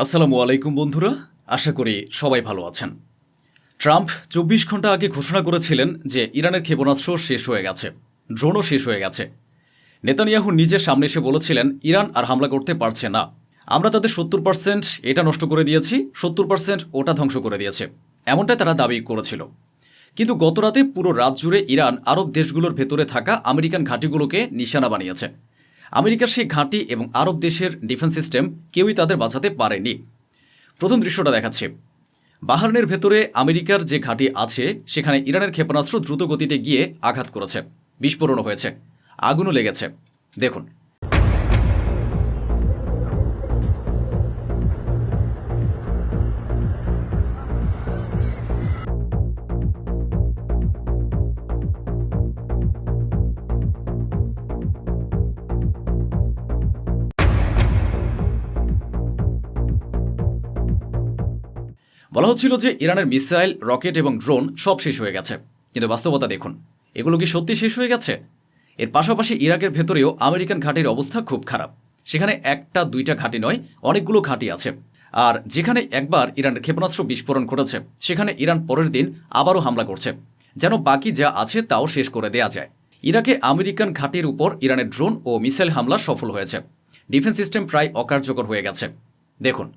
আসসালামু আলাইকুম বন্ধুরা, আশা করি সবাই ভালো আছেন। ট্রাম্প ২৪ ঘন্টা আগে ঘোষণা করেছিলেন যে ইরানের ক্ষেপণাস্ত্র শেষ হয়ে গেছে, ড্রোনও শেষ হয়ে গেছে। নেতানিয়াহু নিজের সামনে এসে বলেছিলেন ইরান আর হামলা করতে পারছে না, আমরা তাদের ৭০% এটা নষ্ট করে দিয়েছি, ৭০% ওটা ধ্বংস করে দিয়েছে, এমনটাই তারা দাবি করেছিল। কিন্তু গতরাতে পুরো রাত জুড়ে ইরান আরব দেশগুলোর ভেতরে থাকা আমেরিকান ঘাঁটিগুলোকে নিশানা বানিয়েছে। আমেরিকার সেই ঘাঁটি এবং আরব দেশের ডিফেন্স সিস্টেম কেউই তাদের বাঁচাতে পারেনি। প্রথম দৃশ্যটা দেখাচ্ছে, বাহরাইনের ভেতরে আমেরিকার যে ঘাঁটি আছে সেখানে ইরানের ক্ষেপণাস্ত্র দ্রুত গতিতে গিয়ে আঘাত করেছে, বিস্ফোরণও হয়েছে, আগুনও লেগেছে। দেখুন, বলা হচ্ছিল যে ইরানের মিসাইল, রকেট এবং ড্রোন সব শেষ হয়ে গেছে, কিন্তু বাস্তবতা দেখুন, এগুলো কি সত্যি শেষ হয়ে গেছে? এর পাশাপাশি ইরাকের ভেতরেও আমেরিকান ঘাঁটির অবস্থা খুব খারাপ। সেখানে একটা দুইটা ঘাঁটি নয়, অনেকগুলো ঘাঁটি আছে। আর যেখানে একবার ইরানের ক্ষেপণাস্ত্র বিস্ফোরণ ঘটেছে সেখানে ইরান পরের দিন আবারও হামলা করছে, যেন বাকি যা আছে তাও শেষ করে দেয়া যায়। ইরাকে আমেরিকান ঘাঁটির উপর ইরানের ড্রোন ও মিসাইল হামলা সফল হয়েছে, ডিফেন্স সিস্টেম প্রায় অকার্যকর হয়ে গেছে। দেখুন,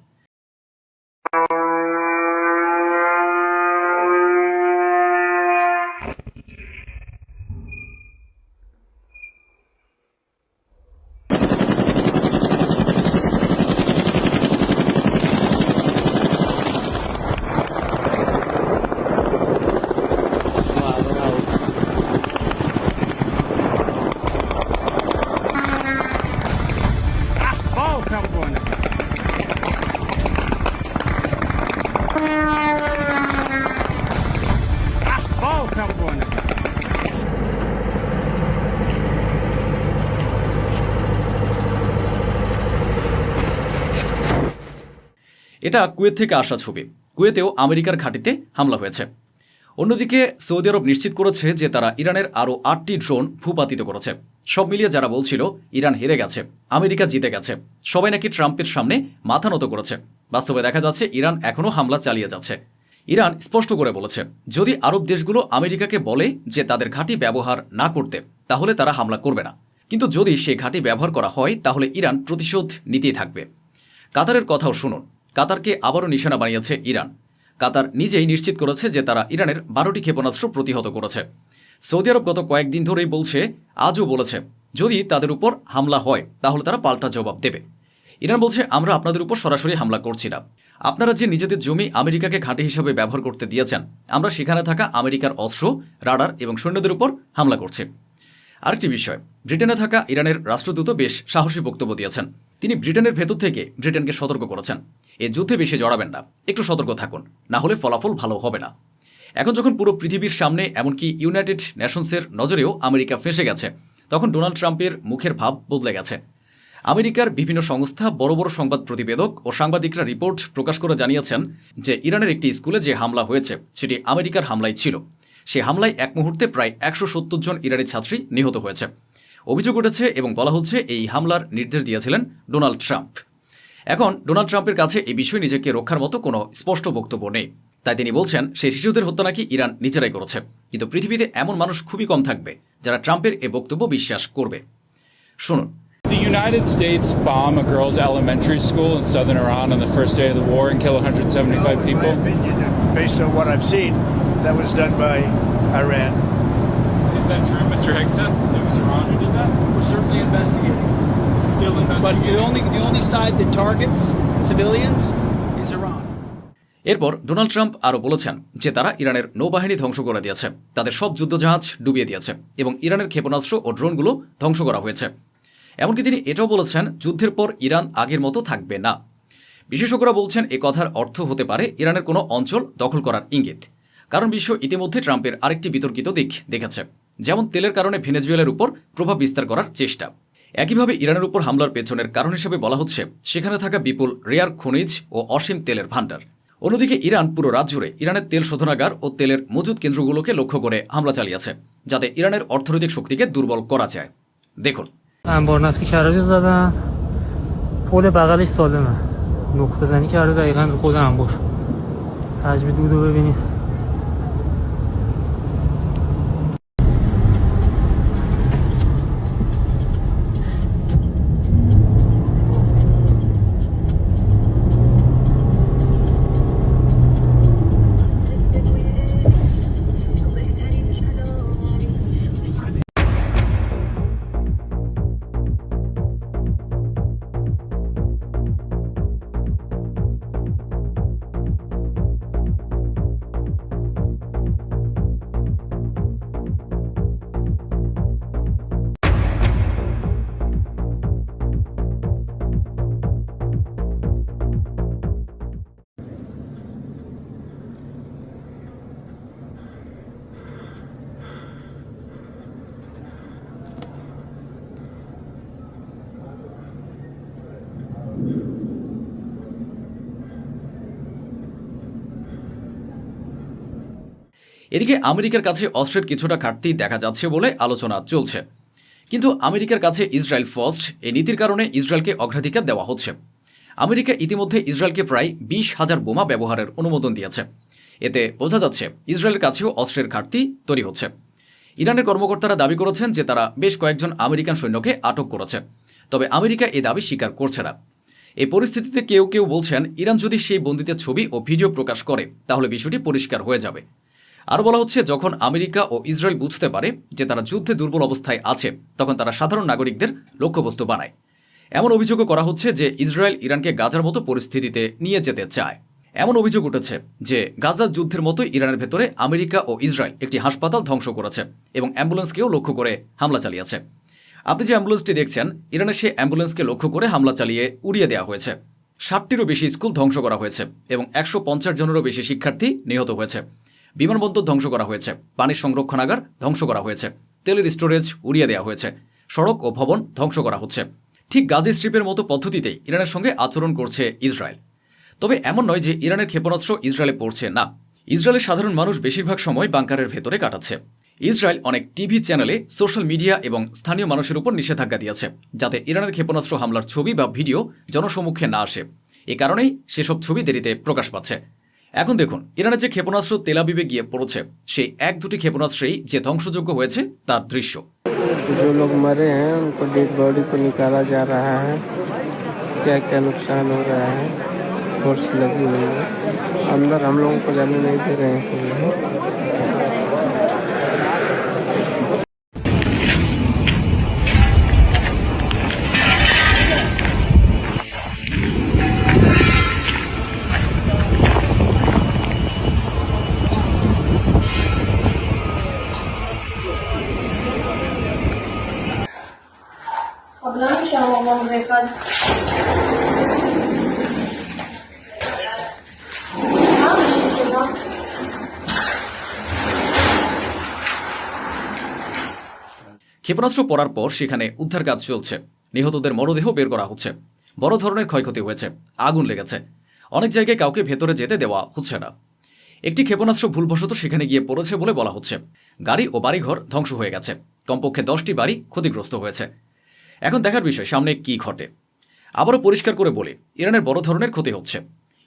এটা কুয়েত থেকে আসা ছবি। কুয়েতেও আমেরিকার ঘাঁটিতে হামলা হয়েছে। অন্যদিকে সৌদি আরব নিশ্চিত করেছে যে তারা ইরানের আরও ৮টি ড্রোন ভূপাতিত করেছে। সব মিলিয়ে যারা বলছিল ইরান হেরে গেছে, আমেরিকা জিতে গেছে, সবাই নাকি ট্রাম্পের সামনে মাথা নত করেছে। বাস্তবে দেখা যাচ্ছে ইরান এখনও হামলা চালিয়ে যাচ্ছে। ইরান স্পষ্ট করে বলেছে, যদি আরব দেশগুলো আমেরিকাকে বলে যে তাদের ঘাঁটি ব্যবহার না করতে, তাহলে তারা হামলা করবে না। কিন্তু যদি সে ঘাঁটি ব্যবহার করা হয় তাহলে ইরান প্রতিশোধ নিতেই থাকবে। কাতারের কথাও শুনুন, কাতারকে আবারও নিশানা বানিয়েছে ইরান। কাতার নিজেই নিশ্চিত করেছে যে তারা ইরানের ১২টি ক্ষেপণাস্ত্র প্রতিহত করেছে। সৌদি আরব গত কয়েকদিন ধরেই বলছে, আজও বলেছে, যদি তাদের উপর হামলা হয় তাহলে তারা পাল্টা জবাব দেবে। ইরান বলছে, আমরা আপনাদের উপর সরাসরি হামলা করছি না, আপনারা যে নিজেদের জমি আমেরিকাকে ঘাঁটি হিসেবে ব্যবহার করতে দিয়েছেন, আমরা সেখানে থাকা আমেরিকার অস্ত্র, রাডার এবং সৈন্যদের উপর হামলা করছি। আরেকটি বিষয়, ব্রিটেনে থাকা ইরানের রাষ্ট্রদূত বেশ সাহসী বক্তব্য দিয়েছেন। তিনি ব্রিটেনের ভেতর থেকে ব্রিটেনকে সতর্ক করেছেন, এ যুদ্ধে বেশি জড়াবেন না, একটু সতর্ক থাকুন, না হলে ফলাফল ভালো হবে না। এখন যখন পুরো পৃথিবীর সামনে, এমনকি ইউনাইটেড নেশনসের নজরেও আমেরিকা ফেঁসে গেছে, তখন ডোনাল্ড ট্রাম্পের মুখের ভাব বদলে গেছে। আমেরিকার বিভিন্ন সংস্থা, বড় বড় সংবাদ প্রতিবেদক ও সাংবাদিকরা রিপোর্ট প্রকাশ করে জানিয়েছেন যে ইরানের একটি স্কুলে যে হামলা হয়েছে সেটি আমেরিকার হামলাই ছিল। সে হামলায় এক মুহূর্তে প্রায় ১৭০ জন ইরানি ছাত্রী নিহত হয়েছে। অভিযোগ উঠেছে এবং বলা হচ্ছে এই হামলার নির্দেশ দিয়েছিলেন ডোনাল্ড ট্রাম্প। এখন ডোনাল্ড ট্রাম্পের কাছে এই বিষয়ে নিজেকে রক্ষার মতো কোনো স্পষ্ট বক্তব্য নেই। তাই তিনি বলছেন সেই শিশুদের হত্যা নাকি ইরান নিজেরাই করেছে। কিন্তু পৃথিবীতে এমন মানুষ খুবই কম থাকবে যারা ট্রাম্পের এই বক্তব্য বিশ্বাস করবে। শুনুন, The United States bomb a girls' elementary school in southern Iran on the first day of the war and kill 175 people? In my opinion, based on what I've seen, that was done by Iran. Is that true, Mr. Higson? It was Iran who did that? We're certainly investigating. Still But investigating? the only side that targets civilians is Iran. এরপর Donald Trump আরও বলেছেন যে তারা ইরানের নৌবাহিনী ধ্বংস করে দিয়েছে, তাদের সব যুদ্ধজাহাজ ডুবিয়ে দিয়েছে এবং ইরানের ক্ষেপণাস্ত্র ও ড্রোনগুলো ধ্বংস করা হয়েছে। এমনকি তিনি এটাও বলেছেন যুদ্ধের পর ইরান আগের মতো থাকবে না। বিশেষজ্ঞরা বলছেন এ কথার অর্থ হতে পারে ইরানের কোনো অঞ্চল দখল করার ইঙ্গিত। কারণ বিশ্ব ইতিমধ্যে ট্রাম্পের আরেকটি বিতর্কিত দিক দেখেছে, যেমন তেলের কারণে ভেনেজুয়েলার উপর প্রভাব বিস্তার করার চেষ্টা। একইভাবে ইরানের উপর হামলার পেছনের কারণ হিসেবে বলা হচ্ছে সেখানে থাকা বিপুল রেয়ার খনিজ ও অসীম তেলের ভাণ্ডার। অন্যদিকে ইরান পুরো রাত জুড়ে ইরানের তেল শোধনাগার ও তেলের মজুদ কেন্দ্রগুলোকে লক্ষ্য করে হামলা চালিয়েছে, যাতে ইরানের অর্থনৈতিক শক্তিকে দুর্বল করা যায়। দেখুন, انبار نفتی کرجو زدن پول بغلش سالمه نقطه‌زنی کرده دقیقاً رو خود انبار. حجم دودو ببینید. এদিকে আমেরিকার কাছে অস্ত্রের কিছুটা ঘাটতি দেখা যাচ্ছে বলে আলোচনা চলছে, কিন্তু আমেরিকার কাছে ইসরায়েল ফার্স্ট এই নীতির কারণে ইসরায়েলকে অগ্রাধিকার দেওয়া হচ্ছে। আমেরিকা ইতিমধ্যে ইসরায়েলকে প্রায় 20,000 বোমা ব্যবহারের অনুমোদন দিয়েছে। এতে বোঝা যাচ্ছে ইসরায়েলের কাছেও অস্ত্রের ঘাটতি তৈরি হচ্ছে। ইরানের কর্মকর্তারা দাবি করেছেন যে তারা বেশ কয়েকজন আমেরিকান সৈন্যকে আটক করেছে, তবে আমেরিকা এই দাবি স্বীকার করছে না। এই পরিস্থিতিতে কেউ কেউ বলছেন ইরান যদি সেই বন্দীদের ছবি ও ভিডিও প্রকাশ করে তাহলে বিষয়টি পরিষ্কার হয়ে যাবে। আরও বলা হচ্ছে, যখন আমেরিকা ও ইসরায়েল বুঝতে পারে যে তারা যুদ্ধে দুর্বল অবস্থায় আছে, তখন তারা সাধারণ নাগরিকদের লক্ষ্যবস্তু বানায়। এমন অভিযোগও করা হচ্ছে যে ইসরায়েল ইরানকে গাজার মতো পরিস্থিতিতে নিয়ে যেতে চায়। এমন অভিযোগ উঠেছে যে গাজার যুদ্ধের মতোই ইরানের ভেতরে আমেরিকা ও ইসরায়েল একটি হাসপাতাল ধ্বংস করেছে এবং অ্যাম্বুলেন্সকেও লক্ষ্য করে হামলা চালিয়েছে। আপনি যে অ্যাম্বুলেন্সটি দেখছেন, ইরানের সেই অ্যাম্বুলেন্সকে লক্ষ্য করে হামলা চালিয়ে উড়িয়ে দেওয়া হয়েছে। 60টিরও বেশি স্কুল ধ্বংস করা হয়েছে এবং 150 জনেরও বেশি শিক্ষার্থী নিহত হয়েছে। বিমানবন্দর ধ্বংস করা হয়েছে, পানির সংরক্ষণাগার ধ্বংস করা হয়েছে, তেলের স্টোরেজ উড়িয়ে দেওয়া হয়েছে, সড়ক ও ভবন ধ্বংস করা হচ্ছে। ঠিক গাজা স্ট্রিপের মতো পদ্ধতিতেই ইরানের সঙ্গে আচরণ করছে ইসরায়েল। তবে এমন নয় যে ইরানের ক্ষেপণাস্ত্র ইসরায়েলে পড়ছে না। ইসরায়েলের সাধারণ মানুষ বেশিরভাগ সময় বাংকারের ভেতরে কাটাচ্ছে। ইসরায়েল অনেক টিভি চ্যানেলে, সোশ্যাল মিডিয়া এবং স্থানীয় মানুষের উপর নিষেধাজ্ঞা দিয়েছে যাতে ইরানের ক্ষেপণাস্ত্র হামলার ছবি বা ভিডিও জনসম্মুখে না আসে। এ কারণেই সেসব ছবি দেরিতে প্রকাশ পাচ্ছে। এখন দেখুন, ইরানের যে ক্ষেপণাস্ত্র তেল আবিবে গিয়ে পড়েছে, সেই 1-2টি ক্ষেপণাস্ত্রেই যে ধ্বংসযোগ্য হয়েছে তার দৃশ্য। जो लोग मरे हैं उनको डेड बॉडी को निकाला जा रहा है। क्या क्या नुकसान हो रहा है, फोर्स लगी हुई है अंदर, हम लोगों को जाने नहीं दे रहे हैं। Hablamos ya vamos a dejar. ক্ষেপণাস্ত্র পড়ার পর সেখানে উদ্ধার কাজ চলছে। নিহতদের মরদেহ বের করা হচ্ছে। বড় ধরনের ক্ষয়ক্ষতি হয়েছে, আগুন লেগেছে। অনেক জায়গায় কাউকে ভেতরে যেতে দেওয়া হচ্ছে না। একটি ক্ষেপণাস্ত্র ভুলবশত সেখানে গিয়ে পড়েছে বলে বলা হচ্ছে। গাড়ি ও বাড়িঘর ধ্বংস হয়ে গেছে। কমপক্ষে 10টি বাড়ি ক্ষতিগ্রস্ত হয়েছে। এখন দেখার বিষয় সামনে কি ঘটে। আবারও পরিষ্কার করে বলি, ইরানের বড় ধরনের ক্ষতি হচ্ছে।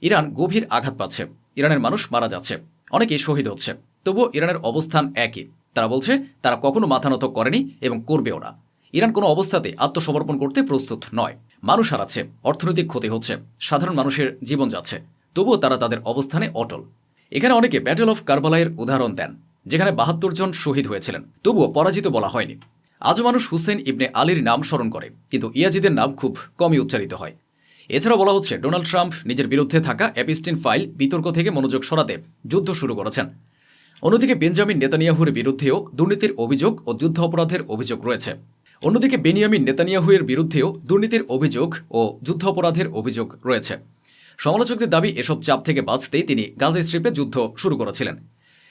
ইরান গভীর আঘাত পাচ্ছে। ইরানের মানুষ মারা যাচ্ছে, অনেকেই শহীদ হচ্ছে। তবুও ইরানের অবস্থান একই। তারা বলছে তারা কখনো মাথা নত করেনি এবং করবেও না। ইরান কোনো অবস্থাতে আত্মসমর্পণ করতে প্রস্তুত নয়। মানুষ হারাচ্ছে, অর্থনৈতিক ক্ষতি হচ্ছে, সাধারণ মানুষের জীবন যাচ্ছে, তবুও তারা তাদের অবস্থানে অটল। এখানে অনেকে ব্যাটেল অফ কারবালাইয়ের উদাহরণ দেন, যেখানে 72 জন শহীদ হয়েছিলেন, তবুও পরাজিত বলা হয়নি। আজও মানুষ হুসেন ইবনে আলীর নাম স্মরণ করে, কিন্তু ইয়াজিদের নাম খুব কমই উচ্চারিত হয়। এছাড়া বলা হচ্ছে ডোনাল্ড ট্রাম্প নিজের বিরুদ্ধে থাকা অ্যাপস্টিন ফাইল বিতর্ক থেকে মনোযোগ সরাতে যুদ্ধ শুরু করেছেন। অন্যদিকে বেঞ্জামিন নেতানিয়াহুর বিরুদ্ধেও দুর্নীতির অভিযোগ ও যুদ্ধ অপরাধের অভিযোগ রয়েছে। অন্যদিকে বেনিয়ামিন নেতানিয়াহুয়ের বিরুদ্ধেও দুর্নীতির অভিযোগ ও যুদ্ধ অপরাধের অভিযোগ রয়েছে। সমালোচকদের দাবি এসব চাপ থেকে বাঁচতেই তিনি গাজা স্ট্রিপে যুদ্ধ শুরু করেছিলেন।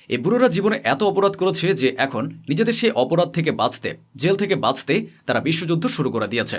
এই বুড়োরা জীবনে এত অপরাধ করেছে যে এখন নিজেদের সেই অপরাধ থেকে বাঁচতে, জেল থেকে বাঁচতে তারা বিশ্বযুদ্ধ শুরু করে দিয়েছে।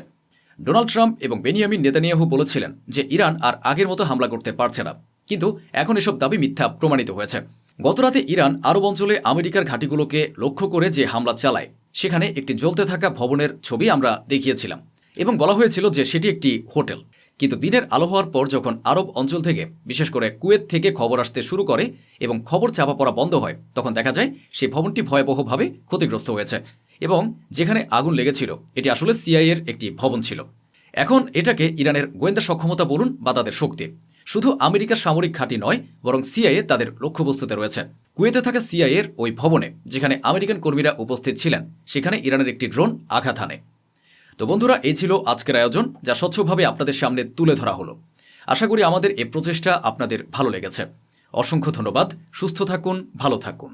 ডোনাল্ড ট্রাম্প এবং বেনিয়ামিন নেতানিয়াহু বলেছিলেন যে ইরান আর আগের মতো হামলা করতে পারছে না, কিন্তু এখন এসব দাবি মিথ্যা প্রমাণিত হয়েছে। গতরাতে ইরান আরব অঞ্চলে আমেরিকার ঘাঁটিগুলোকে লক্ষ্য করে যে হামলা চালায়, সেখানে একটি জ্বলতে থাকা ভবনের ছবি আমরা দেখিয়েছিলাম এবং বলা হয়েছিল যে সেটি একটি হোটেল। কিন্তু দিনের আলো হওয়ার পর যখন আরব অঞ্চল থেকে বিশেষ করে কুয়েত থেকে খবর আসতে শুরু করে এবং খবর চাপা পড়া বন্ধ হয়, তখন দেখা যায় সেই ভবনটি ভয়াবহভাবে ক্ষতিগ্রস্ত হয়েছে এবং যেখানে আগুন লেগেছিল এটি আসলে সিআইএর একটি ভবন ছিল। এখন এটাকে ইরানের গোয়েন্দা সক্ষমতা বলুন বা তাদের শক্তি। শুধু আমেরিকার সামরিক ঘাঁটি নয়, বরং সিআইএ তাদের লক্ষ্যবস্তুতে রয়েছে। কুয়েতে থাকা সিআইএর ওই ভবনে যেখানে আমেরিকান কর্মীরা উপস্থিত ছিলেন, সেখানে ইরানের একটি ড্রোন আঘাত হানে। তো বন্ধুরা, এই ছিল আজকের আয়োজন, যা স্বচ্ছভাবে আপনাদের সামনে তুলে ধরা হলো। আশা করি আমাদের এই প্রচেষ্টা আপনাদের ভালো লেগেছে। অসংখ্য ধন্যবাদ। সুস্থ থাকুন, ভালো থাকুন।